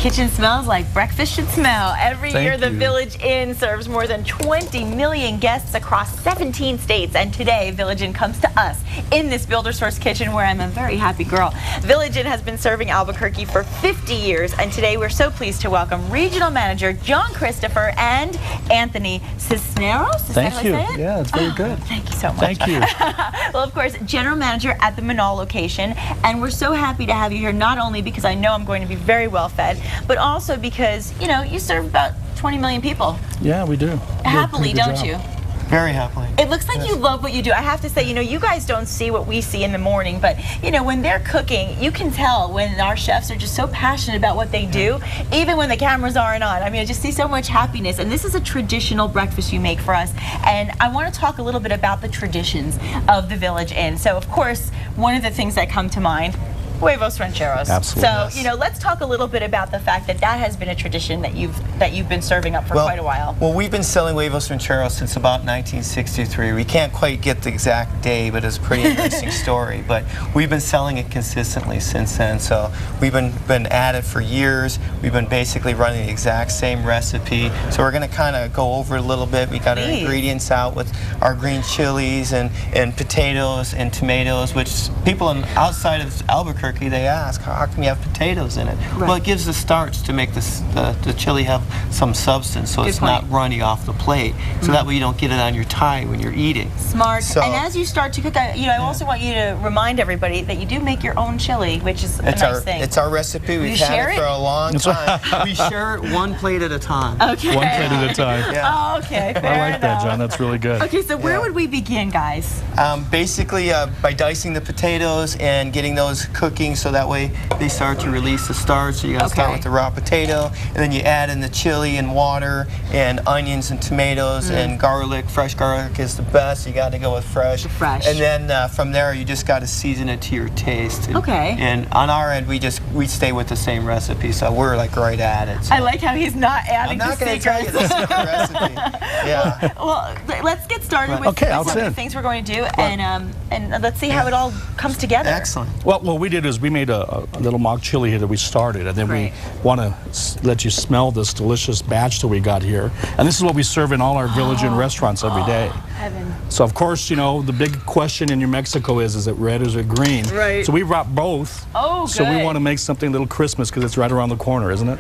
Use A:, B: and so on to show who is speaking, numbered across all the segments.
A: kitchen smells like breakfast should smell. Every year, the
B: you.
A: Village Inn serves more than 20 million guests across 17 states. And today, Village Inn comes to us in this Builder Source kitchen where I'm a very happy girl. Village Inn has been serving Albuquerque for 50 years. And today, we're so pleased to welcome Regional Manager John Christopher and Anthony Cisneros. Is that how I say it?
B: Yeah, it's very good.
A: Thank you so much.
B: Thank you.
A: Well, of course, General Manager at the Manal location. And we're so happy to have you here, not only because I know I'm going to be very well fed, but also because, you know, you serve about 20 million people.
B: Yeah, we do.
A: Happily, don't you?
C: Very happily.
A: It looks like you love what you do. I have to say, you know, you guys don't see what we see in the morning, but, you know, when they're cooking, you can tell when our chefs are just so passionate about what they do, even when the cameras aren't on. I mean, I just see so much happiness. And this is a traditional breakfast you make for us. And I want to talk a little bit about the traditions of the Village Inn. So, of course, one of the things that come to mind, Huevos Rancheros.
B: Absolutely.
A: So,
B: Yes.
A: you know, let's talk a little bit about the fact that that has been a tradition that you've been serving up for quite a while.
C: Well, we've been selling Huevos Rancheros since about 1963. We can't quite get the exact day, but it's a pretty interesting story. But we've been selling it consistently since then. So we've been at it for years. We've been basically running the exact same recipe. So we're going to kind of go over it a little bit. We got our ingredients out with our green chilies and potatoes and tomatoes, which people outside of Albuquerque, they ask, how come you have potatoes in it?
A: Right.
C: Well, it gives the starch to make the chili have some substance, so it's not runny off the plate. So that way you don't get it on your tie when you're eating.
A: Smart.
C: So,
A: and as you start to cook, I also want you to remind everybody that you do make your own chili, which is a nice thing.
C: It's our recipe. We've had it for a long time. We share it one plate at a time.
A: Okay.
B: One plate at a time.
C: Yeah.
A: Oh, okay. Fair
B: I like that,
A: enough.
B: John. That's really good.
A: Okay, so where would we begin, guys?
C: Basically, by dicing the potatoes and getting those cooking, so that way they start to release the starch. So you got to start with the raw potato, and then you add in the chili and water and onions and tomatoes and garlic. Fresh garlic is the best. You got to go with fresh. And then from there, you just got to season it to your taste.
A: Okay.
C: And on our end, we stay with the same recipe, so we're like right at it. So.
A: I like how he's not adding
C: I'm not going to tell you the secret recipe. Yeah.
A: Well, let's get started with some of the things we're going to do, and let's see how it all comes together.
C: Excellent.
B: Well, what we did is we made a little mock chili here that we started, and then we want to let you smell this delicious batch that we got here. And this is what we serve in all our Village Inn restaurants every day.
A: Heaven.
B: So, of course, you know, the big question in New Mexico is it red or is it green?
A: Right.
B: So we brought both.
A: Oh,
B: So
A: good.
B: we want to make something a little Christmas because it's right around the corner, isn't it?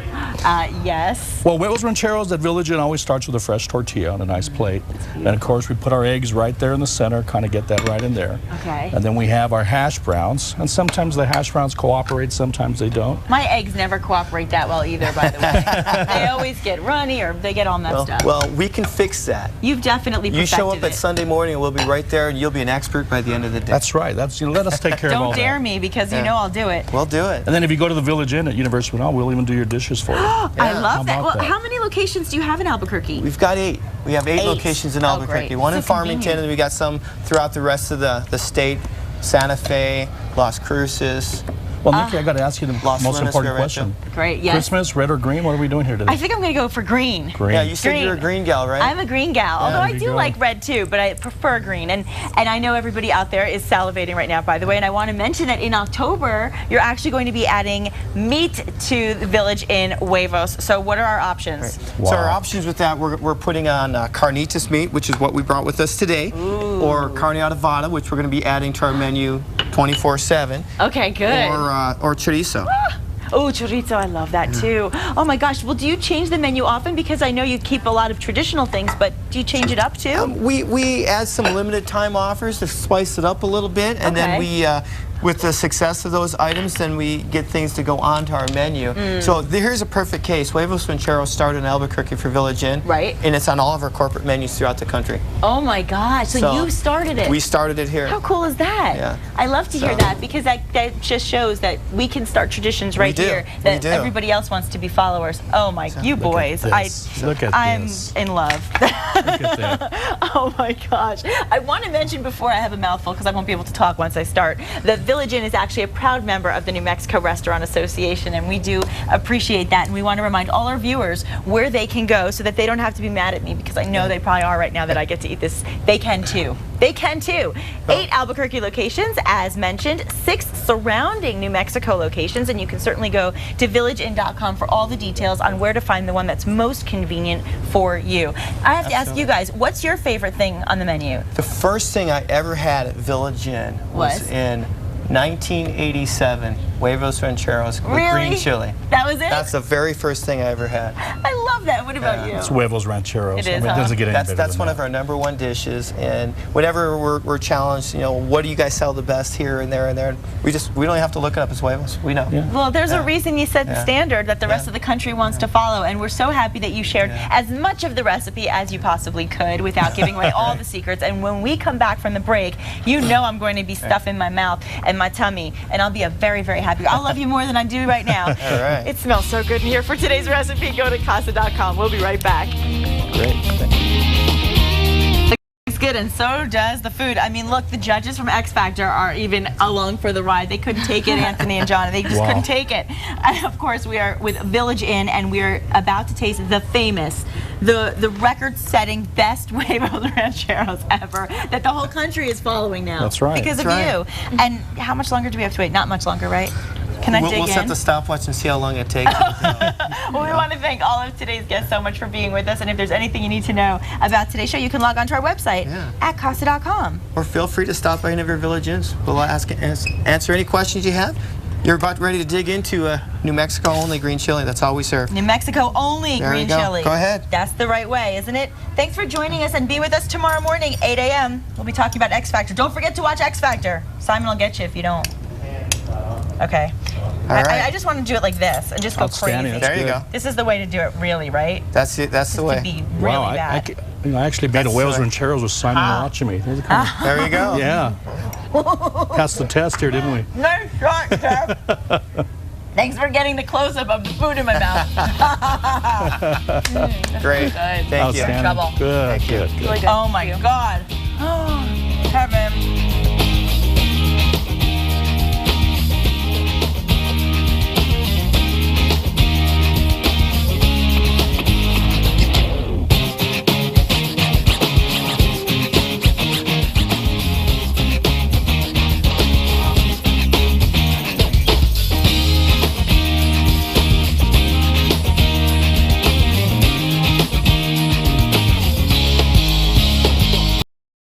A: Yes.
B: Well, Huevos Rancheros at Village Inn always starts with a fresh tortilla on a nice plate. And, of course, we put our eggs right there in the center, kind of get that right in there.
A: Okay.
B: And then we have our hash browns. And sometimes the hash browns cooperate, sometimes they don't.
A: My eggs never cooperate that well either, by the way. They always get runny or they get all messed up.
C: Well, we can fix that.
A: You've definitely perfected
C: You show up
A: it.
C: at Sunday morning, and we'll be right there, and you'll be an expert by the end of the day.
B: That's right. That's, you know, let us take care of all
A: Don't
B: that.
A: dare me, because you know I'll do it.
C: We'll do it.
B: And then if you go to the Village Inn at University of Manal, we'll even do your dishes for you.
A: I love that.
B: about
A: Well,
B: that?
A: how many locations do you have in Albuquerque?
C: We've got 8. We have 8 locations in Albuquerque.
A: great.
C: One
A: So
C: in Farmington,
A: convenient.
C: and we got some throughout the rest of the state. Santa Fe, Las Cruces.
B: Well, Nikki, I got to ask you the
C: Los
B: most
C: Lunas,
B: important
C: Rio
B: question.
A: Great, yes.
B: Christmas, red or green? What are we doing here today?
A: I think I'm going to go for green.
B: Green.
C: Yeah, you said
A: Green.
C: you're a green gal, right?
A: I'm a green gal, although I
B: there
A: do
B: you go.
A: like red too, but I prefer green. And I know everybody out there is salivating right now, by the way, and I want to mention that in October, you're actually going to be adding meat to the Village Inn Huevos. So what are our options?
B: Wow.
C: So our options with that, we're putting on carnitas meat, which is what we brought with us today, or carne adobada, which we're going to be adding to our menu 24/7,
A: Okay, good.
C: or chorizo.
A: Oh, chorizo, I love that too. Oh my gosh, well, do you change the menu often? Because I know you keep a lot of traditional things, but do you change it up too?
C: We add some limited time offers to spice it up a little bit, and then we with the success of those items, then we get things to go onto our menu. So here's a perfect case. Huevos Rancheros started in Albuquerque for Village Inn,
A: Right.
C: and it's on all of our corporate menus throughout the country.
A: Oh my gosh, so you started it.
C: We started it here.
A: How cool is that?
C: Yeah.
A: I love to hear that, because that just shows that we can start traditions right here that everybody else wants to be followers. Oh my, you boys. I'm in love.
B: Look at that.
A: Oh my gosh. I want to mention before I have a mouthful, because I won't be able to talk once I start, that Village Inn is actually a proud member of the New Mexico Restaurant Association, and we do appreciate that. And we want to remind all our viewers where they can go so that they don't have to be mad at me, because I know they probably are right now that I get to eat this. They can too. They can too. 8 Albuquerque locations, as mentioned, 6 surrounding New Mexico locations, and you can certainly go to villageinn.com for all the details on where to find the one that's most convenient for you. I have to ask you guys, what's your favorite thing on the menu?
C: The first thing I ever had at Village Inn was in 1987, Huevos Rancheros with green chili.
A: That was it?
C: That's the very first thing I ever had.
A: I love that. What about you?
B: It's Huevos Rancheros.
A: It is,
B: I mean, it doesn't get any better
C: That's
B: than
C: one
B: that.
C: of our #1 dishes, and whenever we're challenged, you know, what do you guys sell the best here and there and there? We don't have to look it up as Huevos. We know.
B: Yeah.
A: Well, there's a reason you set the standard that the rest of the country wants to follow, and we're so happy that you shared as much of the recipe as you possibly could without giving away all the secrets. And when we come back from the break, you know I'm going to be stuffing my mouth and my tummy, and I'll be a very, very happy. I'll love you more than I do right now.
C: All right.
A: It smells so good in here. For today's recipe, go to casa.com. We'll be right back.
C: Great.
A: It's good, and so does the food. I mean, look, the judges from X Factor are even along for the ride. They couldn't take it, Anthony and John. They just couldn't take it. And of course, we are with Village Inn, and we're about to taste the famous, the record-setting best Huevos Rancheros ever that the whole country is following now.
B: That's right.
A: Because of
C: That's
A: you. And how much longer do we have to wait? Not much longer, right? Can I dig
C: We'll set
A: in?
C: the stopwatch and see how long it takes.
A: Well, we want to thank all of today's guests so much for being with us. And if there's anything you need to know about today's show, you can log on to our website at casa.com.
C: Or feel free to stop by any of your Village Inns. We'll answer any questions you have. You're about ready to dig into New Mexico only green chili. That's all we serve.
A: New Mexico only
C: There
A: green
C: you go.
A: chili.
C: Go ahead.
A: That's the right way, isn't it? Thanks for joining us, and be with us tomorrow morning, 8 a.m. We'll be talking about X Factor. Don't forget to watch X Factor. Simon will get you if you don't. Okay.
C: All right.
A: I just want to do it like this and just go
B: Outstanding.
A: crazy.
B: That's
C: There you
B: good.
C: go.
A: This is the way to do it, really, right?
C: That's it. That's the
A: To
C: way.
A: be really
B: Wow,
A: bad.
B: I actually made a
C: That's
B: Huevos
C: right.
B: Rancheros with Simon watching me.
C: There you go.
B: Yeah. Passed the test here, didn't we?
A: Nice shot, Jeff. Thanks for getting the close-up of the food in my mouth.
C: Great.
A: Good.
C: Thank you.
B: Outstanding.
A: Trouble.
B: Good, good, good.
A: Oh my God. Heaven.